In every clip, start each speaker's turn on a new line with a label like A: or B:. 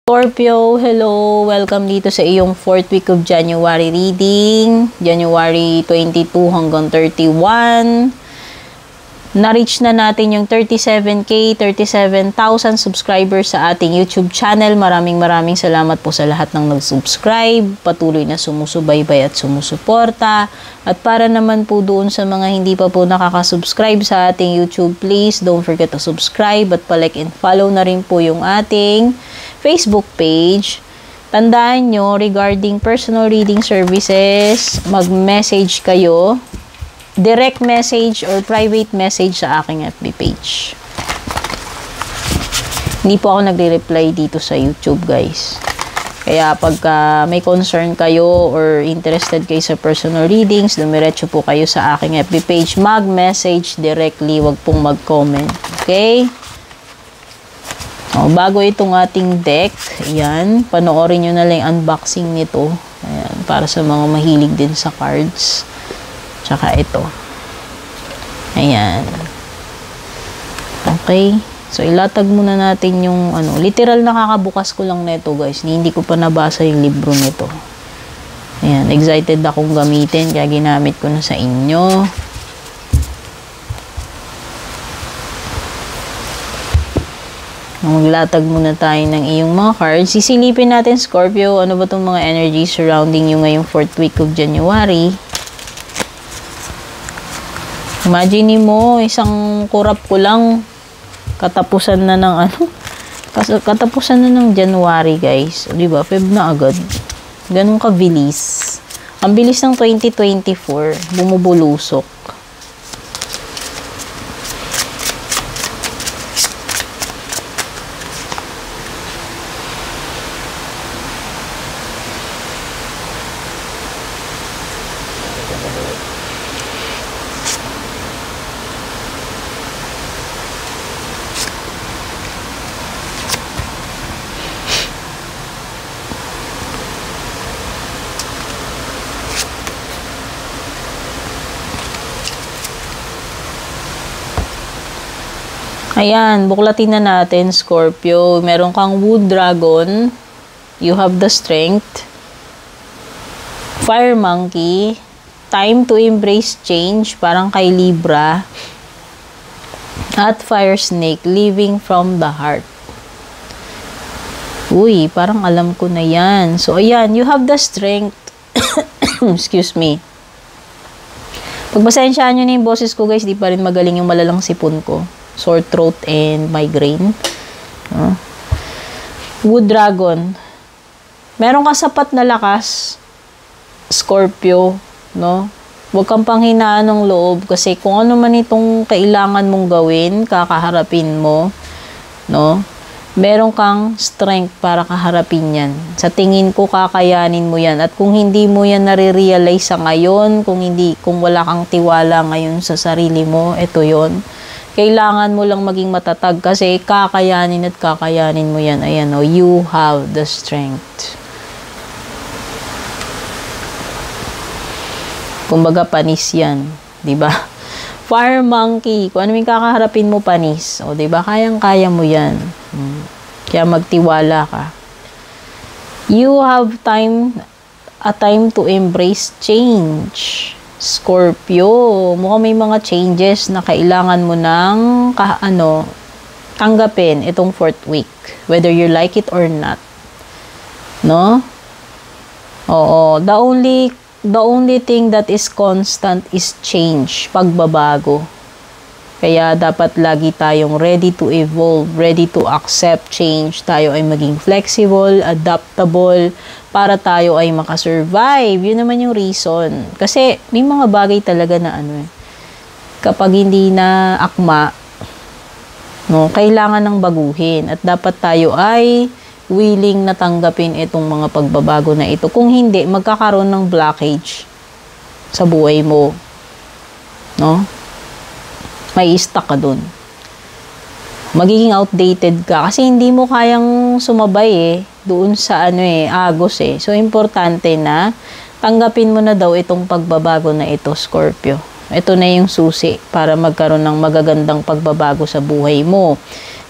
A: Scorpio, hello! Welcome dito sa iyong 4th week of January reading. January 22 hanggang 31. Na-reach na natin yung 37,000 subscribers sa ating YouTube channel. Maraming salamat po sa lahat ng nag-subscribe, patuloy na sumusubaybay at sumusuporta. At para naman po doon sa mga hindi pa po nakaka-subscribe sa ating YouTube, please don't forget to subscribe at pa-like and follow na rin po yung ating Facebook page. Tandaan nyo, regarding personal reading services, mag-message kayo. Direct message or private message sa aking FB page. Hindi po ako nagre-reply dito sa YouTube, guys. Kaya pagka may concern kayo or interested kayo sa personal readings, dumiretso po kayo sa aking FB page. Mag-message directly, wag pong mag-comment. Okay? O, bago itong ating deck, ayan, panoorin nyo na lang yung unboxing nito. Ayan, para sa mga mahilig din sa cards. Tsaka ito. Ayan. Okay. So, ilatag muna natin yung, literal nakakabukas ko lang nito, guys. Hindi ko pa nabasa yung libro nito. Ayan. Excited akong gamitin, kaya ginamit ko na sa inyo. Maglatag muna tayo ng iyong mga cards. Sisilipin natin, Scorpio, ano ba itong mga energy surrounding you ngayong 4th week of January. Imagine mo, isang kurap ko lang, katapusan na ng katapusan na ng January, guys. O, diba? Feb na agad. Ganun kabilis. Ang bilis ng 2024, bumubulusok. Ayan, buklatin na natin, Scorpio. Meron kang Wood Dragon. You have the strength. Fire Monkey. Time to embrace change. Parang kay Libra. At Fire Snake. Living from the heart. Uy, parang alam ko na yan. So, ayan, you have the strength. Excuse me. Pagbasensyaan nyo na yung boses ko, guys, di pa rin magaling yung malalang sipon ko. Sore throat and migraine. Wood Dragon. Meron ka sapat na lakas, Scorpio, no? Huwag kang panghinaan ng loob kasi kung ano man itong kailangan mong gawin, kakaharapin mo, no? Meron kang strength para kaharapin yan. Sa tingin ko, kakayanin mo yan. At kung hindi mo yan nare-realize sa ngayon, kung wala kang tiwala ngayon sa sarili mo, ito yon. Kailangan mo lang maging matatag kasi kakayanin at kakayanin mo yan. Ayan, you have the strength. Kumbaga, panis yan. Diba? Fire Monkey. Kung ano yung kakaharapin mo, panis. O, diba? Kayang-kaya mo yan. Kaya magtiwala ka. You have a time to embrace change. Scorpio, mukhang may mga changes na kailangan mo ng tanggapin itong 4th week, whether you like it or not. No? Oo, the only thing that is constant is change, pagbabago. Kaya dapat lagi tayong ready to evolve, ready to accept change. Tayo ay maging flexible, adaptable, para tayo ay makasurvive. Yun naman yung reason. Kasi may mga bagay talaga na kapag hindi na akma, no, kailangan ng baguhin. At dapat tayo ay willing na tanggapin itong mga pagbabago na ito. Kung hindi, magkakaroon ng blockage sa buhay mo. No? May stuck ka dun. Magiging outdated ka kasi hindi mo kayang sumabay doon sa agos . So, importante na tanggapin mo na daw itong pagbabago na ito, Scorpio. Ito na yung susi para magkaroon ng magagandang pagbabago sa buhay mo.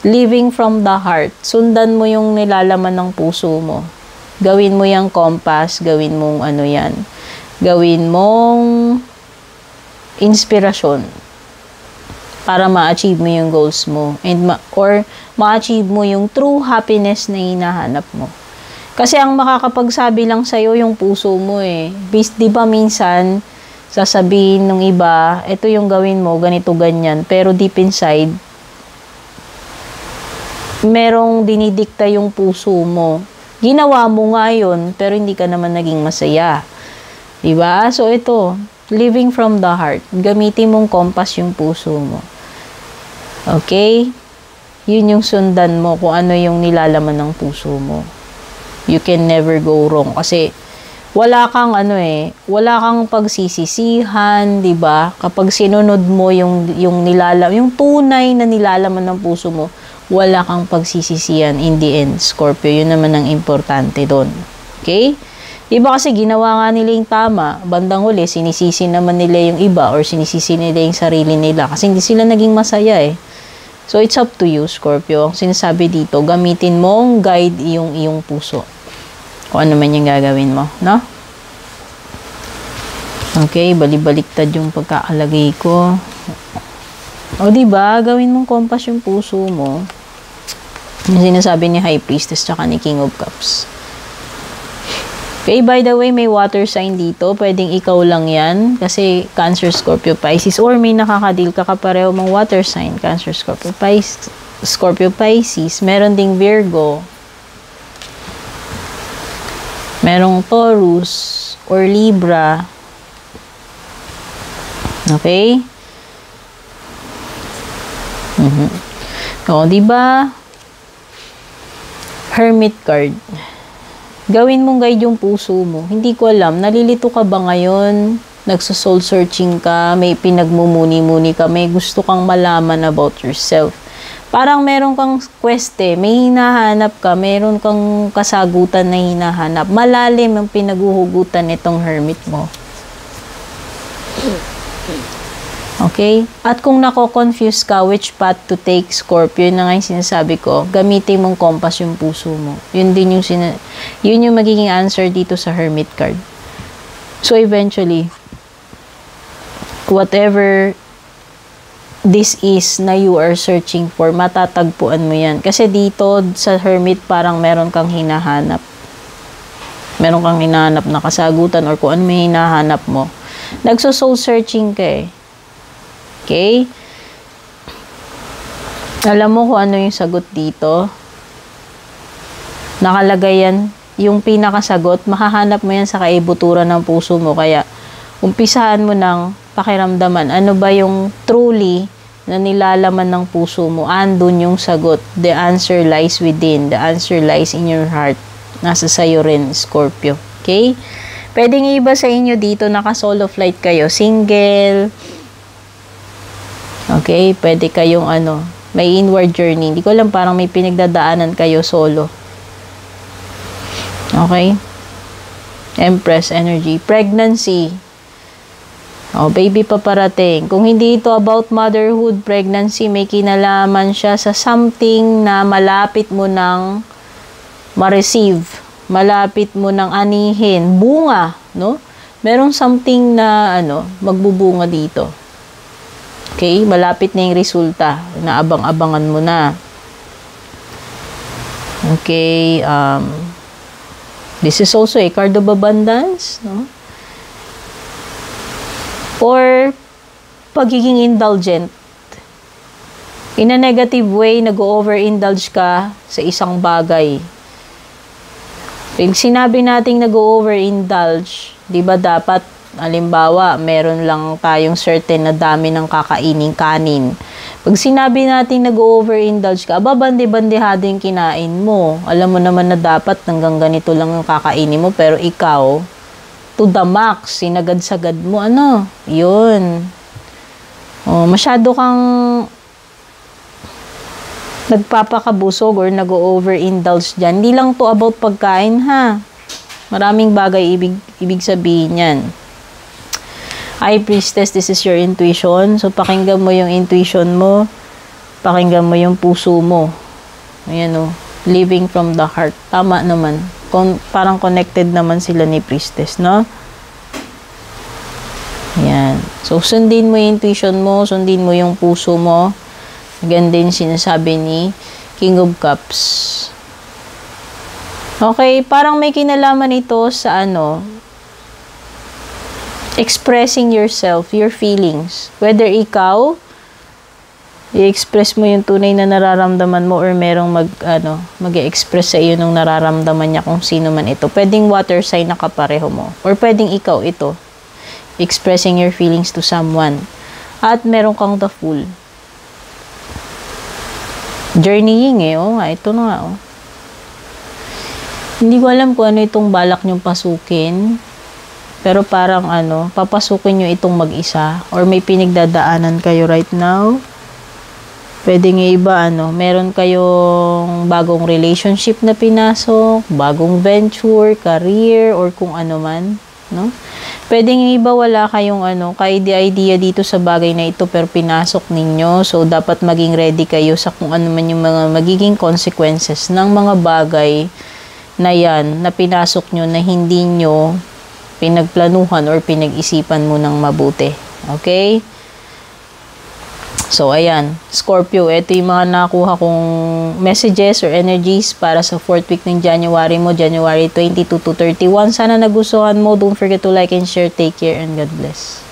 A: living from the heart. Sundan mo yung nilalaman ng puso mo. Gawin mo yung compass, gawin mong ano yan. Gawin mong inspirasyon para ma-achieve mo yung goals mo or ma-achieve mo yung true happiness na hinahanap mo. Kasi ang makakapagsabi lang sa'yo yung puso mo eh. Di ba minsan, sasabihin ng iba, ito yung gawin mo, ganito, ganyan. Pero deep inside, merong dinidikta yung puso mo. Ginawa mo nga yun, pero hindi ka naman naging masaya. Diba? So ito, living from the heart. Gamitin mong compass yung puso mo. Okay? Yun yung sundan mo kung ano yung nilalaman ng puso mo. You can never go wrong. Kasi wala kang wala kang pagsisisihan, 'di ba? Kapag sinunod mo yung tunay na nilalaman ng puso mo, wala kang pagsisisihan in the end, Scorpio. Yun naman ang importante doon. Okay? Iba kasi ginawa nga nila yung tama, bandang huli sinisisi naman nila yung iba or sinisisi nila yung sarili nila kasi hindi sila naging masaya eh. So it's up to you, Scorpio. Ang sinasabi dito, gamitin mong guide yung iyong puso. Kung ano man yung gagawin mo, no? Okay, bali-baliktad yung pagkakalagay ko. O, diba? Gawin mong compass yung puso mo. Yung sinasabi ni High Priestess tsaka ni King of Cups. Okay, by the way, may water sign dito. Pwedeng ikaw lang yan. Kasi Cancer, Scorpio, Pisces. Or may nakakadil ka kapareho mong water sign. Cancer, Scorpio, Pisces. Meron ding Virgo. Merong Taurus or Libra. Okay? O, diba? Hermit card. Gawin mong guide yung puso mo. Hindi ko alam, nalilito ka ba ngayon? Nagso-soul searching ka, may pinagmumuni-muni ka, may gusto kang malaman about yourself. Parang meron kang quest eh, may hinahanap ka, meron kang kasagutan na hinahanap. Malalim ang pinaguhugutan nitong hermit mo. Okay? At kung nako-confuse ka which path to take, Scorpio, yun na nga yung sinasabi ko, gamitin mong compass yung puso mo. Yun din yung yun yung magiging answer dito sa hermit card. So eventually, whatever this is na you are searching for, matatagpuan mo yan. Kasi dito sa hermit parang meron kang hinahanap. Meron kang hinahanap na kasagutan or kung ano may hinahanap mo. Nagso-soul searching ka eh. Okay? Alam mo kung ano yung sagot dito? Nakalagay yan. Yung pinakasagot, makahanap mo yan sa kaibuturan ng puso mo. Kaya, umpisahan mo ng pakiramdaman. Ano ba yung truly na nilalaman ng puso mo? Andun yung sagot. The answer lies within. The answer lies in your heart. Nasa sayo rin, Scorpio. Okay? Pwedeng iba sa inyo dito, naka-solo flight kayo. Single. Okay? Pwede kayong may inward journey. Hindi ko alam, parang may pinagdadaanan kayo solo. Okay? Empress energy. Pregnancy. Baby pa parating. Kung hindi ito about motherhood, pregnancy, may kinalaman siya sa something na malapit mo nang ma-receive. Malapit mo nang anihin. Bunga, no? Merong something na, magbubunga dito. Okay? Malapit na yung resulta. Naabang-abangan mo na. Okay? This is also a card of abundance, no? Or pagiging indulgent. In a negative way, nag-over-indulge ka sa isang bagay. Pag sinabi nating nag-over-indulge, di ba dapat, halimbawa, meron lang tayong certain na dami ng kakaining kanin. Pag sinabi nating nag-over-indulge ka, bandi-bandihado yung kinain mo. Alam mo naman na dapat hanggang ganito lang yung kakainin mo, pero ikaw, to the max, sinagad-sagad mo, yun. Masyado kang nagpapakabusog or nag-over-indulge dyan. Hindi lang to about pagkain, ha? Maraming bagay ibig sabihin yan. High Priestess, this is your intuition. So, pakinggan mo yung intuition mo. Pakinggan mo yung puso mo. Ayan o. Living from the heart. Tama naman. Parang connected naman sila ni Priestess, no? Ayan. So, sundin mo yung intuition mo. Sundin mo yung puso mo. Ganda din sinasabi ni King of Cups. Okay, parang may kinalaman ito sa expressing yourself, your feelings. Whether ikaw, i-express mo yung tunay na nararamdaman mo or merong mag-express sa iyo nung nararamdaman niya kung sino man ito. Pwedeng water sign na kapareho mo. Or pwedeng ikaw ito. Expressing your feelings to someone. At meron kang the Fool. Journeying ito na nga Hindi ko alam kung ano itong balak nyong pasukin. Pero parang papasukin nyo itong mag-isa. Or may pinagdadaanan kayo right now. Pwede nga iba, meron kayong bagong relationship na pinasok, bagong venture, career, or kung ano man. No? Pwede nga iba, wala kayong ka-idea dito sa bagay na ito, pero pinasok ninyo. So, dapat maging ready kayo sa kung ano man yung mga magiging consequences ng mga bagay na yan, na pinasok nyo na hindi nyo pinagplanuhan or pinag-isipan mo ng mabuti. Okay? So, ayan. Scorpio, ito yung mga nakuha kong messages or energies para sa 4th week ng January mo, January 22 to 31. Sana nagustuhan mo. Don't forget to like and share. Take care and God bless.